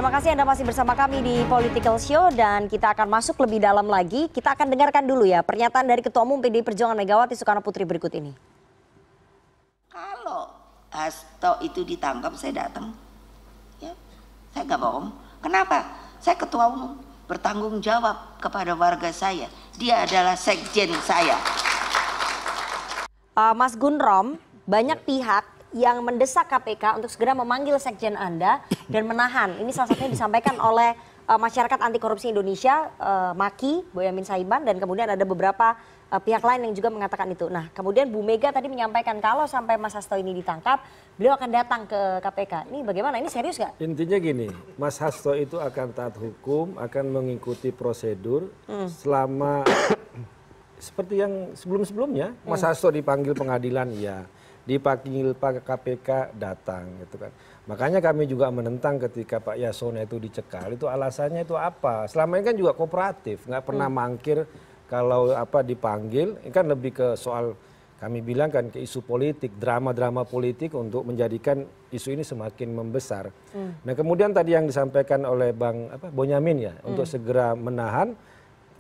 Terima kasih Anda masih bersama kami di Political Show dan kita akan masuk lebih dalam lagi. Kita akan dengarkan dulu ya pernyataan dari Ketua Umum PDI Perjuangan Megawati Soekarnoputri berikut ini. Kalau Hasto itu ditangkap saya datang, ya saya nggak bohong. Kenapa? Saya Ketua Umum bertanggung jawab kepada warga saya. Dia adalah sekjen saya. Mas Gunrom, banyak pihak yang mendesak KPK untuk segera memanggil sekjen Anda dan menahan. Ini salah satunya disampaikan oleh Masyarakat Anti Korupsi Indonesia, MAKI, Boyamin Saiman, dan kemudian ada beberapa pihak lain yang juga mengatakan itu. Nah, kemudian Bu Mega tadi menyampaikan kalau sampai Mas Hasto ini ditangkap, beliau akan datang ke KPK. Ini bagaimana? Ini serius nggak? Intinya gini, Mas Hasto itu akan taat hukum, akan mengikuti prosedur selama seperti yang sebelum-sebelumnya. Mas Hasto dipanggil pengadilan, ya. Dipanggil Pak KPK datang gitu kan. Makanya kami juga menentang ketika Pak Yasona itu dicekal. Itu alasannya itu apa? Selama ini kan juga kooperatif, nggak pernah mangkir kalau dipanggil. Ini kan lebih ke soal kami bilang kan ke isu politik, drama-drama politik untuk menjadikan isu ini semakin membesar. Nah kemudian tadi yang disampaikan oleh Bang Bonyamin ya untuk segera menahan.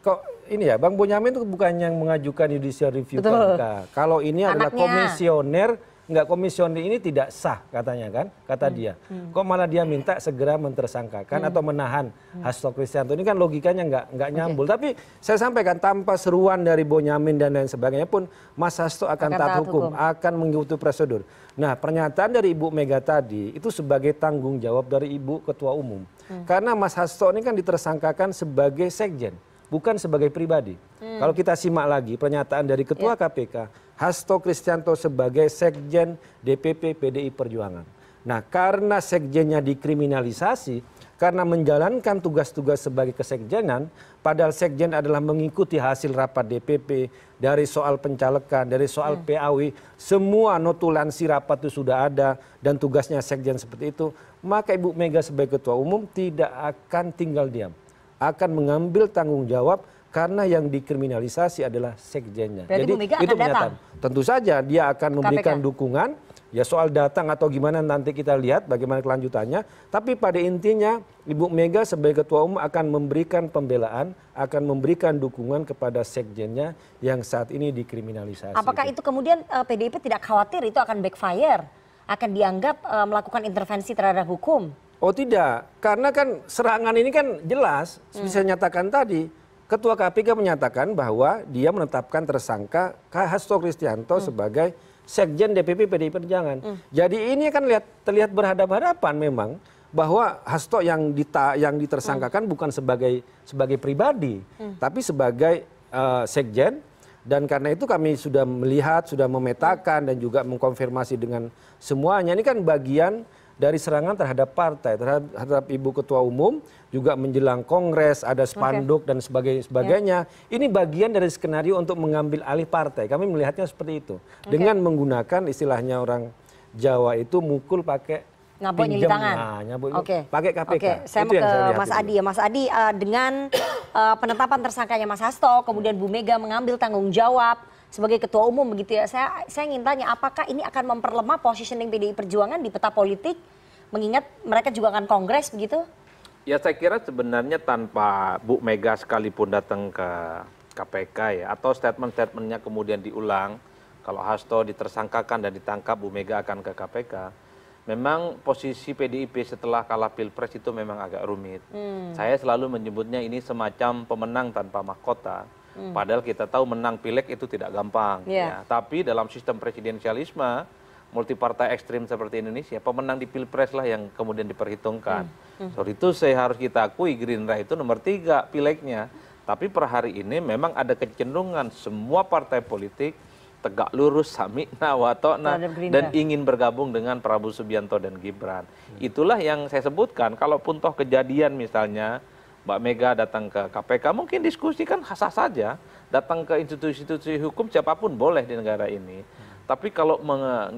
Kok ini ya Bang Bonyamin itu bukan yang mengajukan judicial review ke MK. Kalau ini adalah komisioner, enggak, komisioner ini tidak sah katanya kan, kata dia. Kok malah dia minta segera mentersangkakan atau menahan Hasto Kristianto. Ini kan logikanya enggak nyambul. Tapi saya sampaikan tanpa seruan dari Bonyamin dan lain sebagainya pun Mas Hasto akan taat hukum, akan mengikuti prosedur. Nah pernyataan dari Ibu Mega tadi itu sebagai tanggung jawab dari Ibu Ketua Umum. Karena Mas Hasto ini kan ditersangkakan sebagai sekjen, bukan sebagai pribadi. Kalau kita simak lagi pernyataan dari Ketua KPK, Hasto Kristianto sebagai sekjen DPP PDI Perjuangan. Nah karena sekjennya dikriminalisasi, karena menjalankan tugas-tugas sebagai kesekjenan, padahal sekjen adalah mengikuti hasil rapat DPP, dari soal pencalekan, dari soal PAW, semua notulansi rapat itu sudah ada, dan tugasnya sekjen seperti itu, maka Ibu Mega sebagai Ketua Umum tidak akan tinggal diam. Akan mengambil tanggung jawab karena yang dikriminalisasi adalah sekjennya. Berarti jadi Bu Mega itu akan datang? Tentu saja dia akan memberikan dukungan. Ya soal datang atau gimana nanti kita lihat bagaimana kelanjutannya. Tapi pada intinya Ibu Mega sebagai Ketua Umum akan memberikan pembelaan, akan memberikan dukungan kepada sekjennya yang saat ini dikriminalisasi. Apakah itu kemudian PDIP tidak khawatir itu akan backfire? Akan dianggap melakukan intervensi terhadap hukum? Oh tidak, karena kan serangan ini kan jelas, bisa nyatakan tadi. Ketua KPK menyatakan bahwa dia menetapkan tersangka Hasto Kristianto sebagai sekjen DPP PDI Perjuangan. Jadi ini kan terlihat berhadapan-hadapan memang bahwa Hasto yang ditersangkakan bukan sebagai pribadi, tapi sebagai sekjen. Dan karena itu kami sudah melihat, sudah memetakan dan juga mengkonfirmasi dengan semuanya. Ini kan bagian dari serangan terhadap partai, terhadap Ibu Ketua Umum, juga menjelang Kongres, ada spanduk dan sebagainya. Ini bagian dari skenario untuk mengambil alih partai. Kami melihatnya seperti itu. Dengan menggunakan istilahnya orang Jawa itu mukul pakai ngabok nyili tangan. Nah, pakai KPK. Saya mau ke Mas Adi ya. Mas Adi, dengan penetapan tersangkanya Mas Hasto, kemudian Bu Mega mengambil tanggung jawab sebagai Ketua Umum begitu ya, saya ingin tanya apakah ini akan memperlemah positioning PDI Perjuangan di peta politik, mengingat mereka juga akan kongres begitu? Ya saya kira sebenarnya tanpa Bu Mega sekalipun datang ke KPK ya, atau statement-statementnya kemudian diulang, kalau Hasto ditersangkakan dan ditangkap Bu Mega akan ke KPK, memang posisi PDIP setelah kalah Pilpres itu memang agak rumit. Saya selalu menyebutnya ini semacam pemenang tanpa mahkota. Padahal kita tahu menang pileg itu tidak gampang. Ya. Tapi dalam sistem presidensialisme, multipartai ekstrim seperti Indonesia, pemenang di Pilpres lah yang kemudian diperhitungkan. Soal itu saya harus kita akui Gerindra itu nomor 3 pilegnya. Tapi per hari ini memang ada kecenderungan semua partai politik tegak lurus, samikna, watokna, dan ingin bergabung dengan Prabowo Subianto dan Gibran. Itulah yang saya sebutkan, kalaupun toh kejadian misalnya, Mbak Mega datang ke KPK, mungkin diskusi kan sah saja, datang ke institusi-institusi hukum siapapun boleh di negara ini. Tapi kalau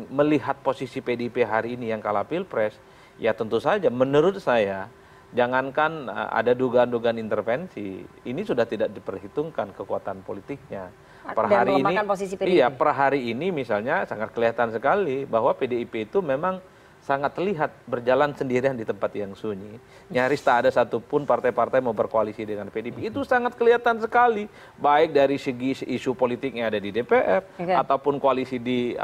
melihat posisi PDIP hari ini yang kalah Pilpres, ya tentu saja menurut saya, jangankan ada dugaan-dugaan intervensi, ini sudah tidak diperhitungkan kekuatan politiknya. Per hari ini misalnya sangat kelihatan sekali bahwa PDIP itu memang sangat terlihat berjalan sendirian di tempat yang sunyi. Nyaris tak ada satupun partai-partai mau berkoalisi dengan PDIP. Itu sangat kelihatan sekali, baik dari segi isu politiknya ada di DPR ataupun koalisi di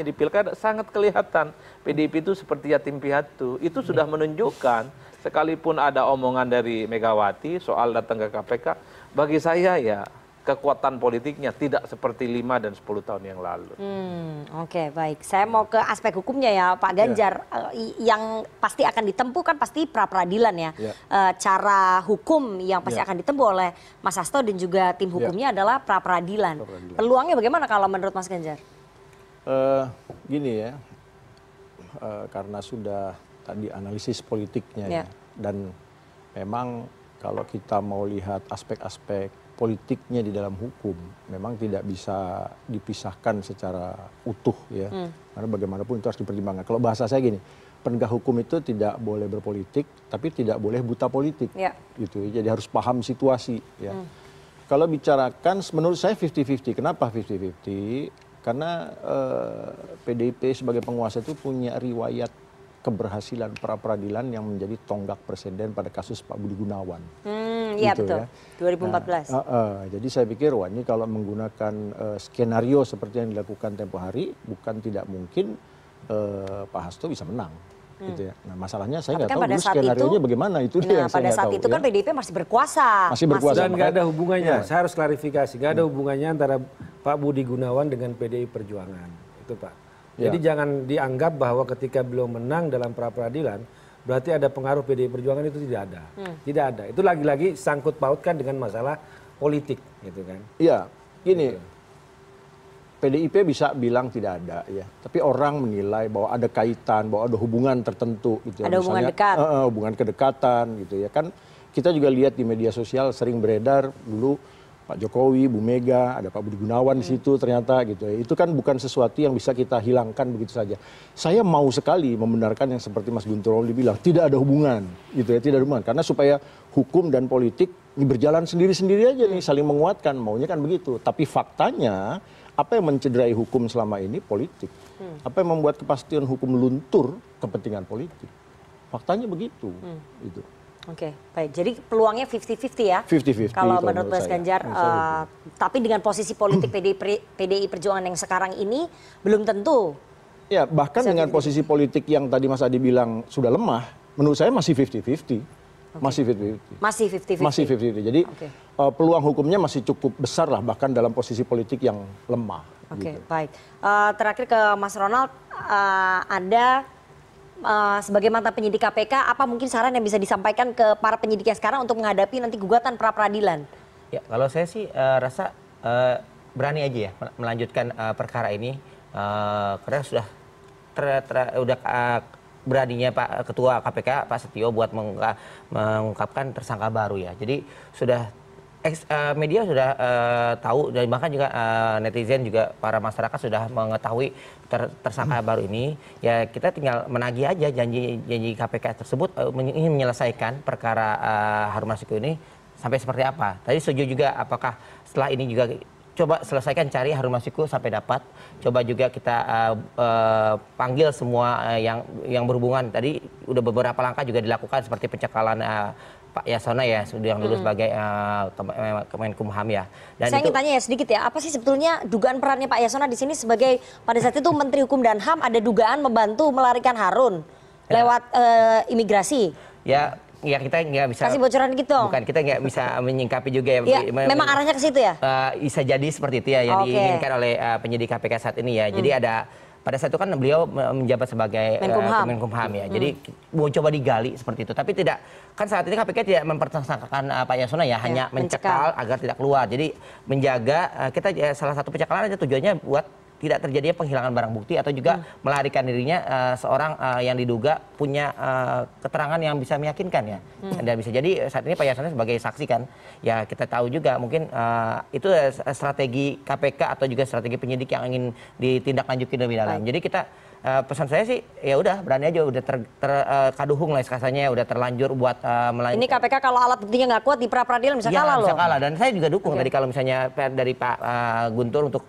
di pilkada, sangat kelihatan. PDIP itu seperti yatim piatu. Itu sudah menunjukkan, sekalipun ada omongan dari Megawati soal datang ke KPK, bagi saya ya kekuatan politiknya tidak seperti 5 dan 10 tahun yang lalu. Oke, baik. Saya mau ke aspek hukumnya ya, Pak Ganjar. Yang pasti akan ditempuh kan pasti pra-peradilan ya. Cara hukum yang pasti akan ditempuh oleh Mas Hasto dan juga tim hukumnya adalah pra-peradilan. Peluangnya bagaimana kalau menurut Mas Ganjar? Gini ya, karena sudah tadi analisis politiknya ya, dan memang kalau kita mau lihat aspek-aspek politiknya di dalam hukum memang tidak bisa dipisahkan secara utuh ya, karena bagaimanapun itu harus dipertimbangkan. Kalau bahasa saya gini, penegak hukum itu tidak boleh berpolitik tapi tidak boleh buta politik, gitu. Jadi harus paham situasi ya. Kalau bicarakan menurut saya 50-50. Kenapa 50-50? Karena PDIP sebagai penguasa itu punya riwayat keberhasilan pra-peradilan yang menjadi tonggak presiden pada kasus Pak Budi Gunawan. Iya gitu, betul, ya. 2014. Jadi saya pikir wah ini kalau menggunakan skenario seperti yang dilakukan tempo hari, bukan tidak mungkin Pak Hasto bisa menang. Gitu ya. Nah masalahnya saya nggak tahu dulu skenario-nya bagaimana, itu dia yang saya nggak tahu. Pada saat itu kan PDIP masih berkuasa. Masih berkuasa. Dan nggak ada hubungannya, saya harus klarifikasi, nggak ada hubungannya antara Pak Budi Gunawan dengan PDI Perjuangan. Itu Pak. Jadi jangan dianggap bahwa ketika beliau menang dalam pra-peradilan berarti ada pengaruh PDI Perjuangan, itu tidak ada. Tidak ada. Itu lagi-lagi sangkut pautkan dengan masalah politik gitu kan. Iya, gini. PDIP bisa bilang tidak ada ya, tapi orang menilai bahwa ada kaitan, bahwa ada hubungan tertentu gitu. Ada hubungan dekat. Hubungan kedekatan gitu ya kan. Kita juga lihat di media sosial sering beredar dulu Pak Jokowi, Bu Mega, ada Pak Budi Gunawan di situ ternyata gitu ya. Itu kan bukan sesuatu yang bisa kita hilangkan begitu saja. Saya mau sekali membenarkan yang seperti Mas Guntur Romli bilang, tidak ada hubungan gitu ya, tidak ada hubungan. Karena supaya hukum dan politik ini berjalan sendiri-sendiri aja nih, saling menguatkan, maunya kan begitu. Tapi faktanya, apa yang mencederai hukum selama ini politik. Apa yang membuat kepastian hukum luntur, kepentingan politik. Faktanya begitu. Gitu. Oke, baik. Jadi peluangnya 50-50 ya? 50-50 kalau menurut Mas Ganjar. Tapi dengan posisi politik PDI Perjuangan yang sekarang ini belum tentu. Ya, bahkan dengan posisi politik yang tadi Mas Adi bilang sudah lemah, menurut saya masih 50-50. Masih 50-50. Masih 50-50. Masih 50-50. Jadi peluang hukumnya masih cukup besar lah, bahkan dalam posisi politik yang lemah. Oke, baik. Terakhir ke Mas Ronald, Anda sebagai mantan penyidik KPK, apa mungkin saran yang bisa disampaikan ke para penyidik yang sekarang untuk menghadapi nanti gugatan pra-peradilan? Ya, kalau saya sih rasa berani aja ya melanjutkan perkara ini, karena sudah beraninya Pak Ketua KPK Pak Setio buat mengungkapkan tersangka baru ya. Jadi sudah media sudah tahu, dan bahkan juga netizen juga, para masyarakat sudah mengetahui tersangka baru ini. Ya kita tinggal menagih aja janji KPK tersebut, ingin menyelesaikan perkara Harun Masiku ini sampai seperti apa. Tadi setuju juga apakah setelah ini juga coba selesaikan cari Harun Masiku sampai dapat. Coba juga kita panggil semua yang berhubungan. Tadi udah beberapa langkah juga dilakukan seperti pencekalan Pak Yasona ya, yang dulu sebagai Kemenkumham ya. Dan saya ingin tanya ya sedikit ya, apa sih sebetulnya dugaan perannya Pak Yasona di sini sebagai pada saat itu Menteri Hukum dan HAM, ada dugaan membantu melarikan Harun lewat imigrasi? Ya kita nggak bisa kasih bocoran gitu. Bukan, kita nggak bisa menyingkapi juga ya. Memang arahnya ke situ ya? Bisa jadi seperti itu ya yang diinginkan oleh penyidik KPK saat ini ya. Jadi ada pada saat itu kan beliau menjabat sebagai Menkumham ya. Jadi mau coba digali seperti itu. Tapi tidak, kan saat ini KPK tidak mempertersangkakan Pak Yasona ya, hanya mencekal agar tidak keluar. Jadi menjaga, kita salah satu pencekalan aja tujuannya buat tidak terjadinya penghilangan barang bukti atau juga melarikan dirinya seorang yang diduga punya keterangan yang bisa meyakinkan ya. Dan bisa jadi saat ini Pak Yasona sebagai saksi kan, ya kita tahu juga mungkin itu strategi KPK atau juga strategi penyidik yang ingin ditindaklanjuti lebih dalam. Jadi kita pesan saya sih ya udah berani aja, udah terkaduhung lah kasarnya, udah terlanjur buat melanjutkan. Ini KPK kalau alat buktinya nggak kuat di pra peradilan bisa kalah loh. Bisa kalah, dan saya juga dukung tadi kalau misalnya dari Pak Guntur untuk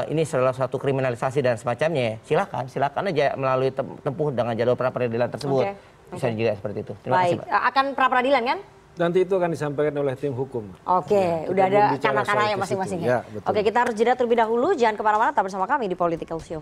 ini salah satu kriminalisasi dan semacamnya, silakan aja melalui tempuh dengan jalur pra peradilan tersebut. Bisa juga seperti itu. Terima kasih, Pak. Akan pra peradilan kan? Nanti itu akan disampaikan oleh tim hukum. Udah ada kana-kananya masing-masing ya. Ya, betul. Oke, kita harus jeda terlebih dahulu. Jangan kemana-mana, tetap bersama kami di Political Show.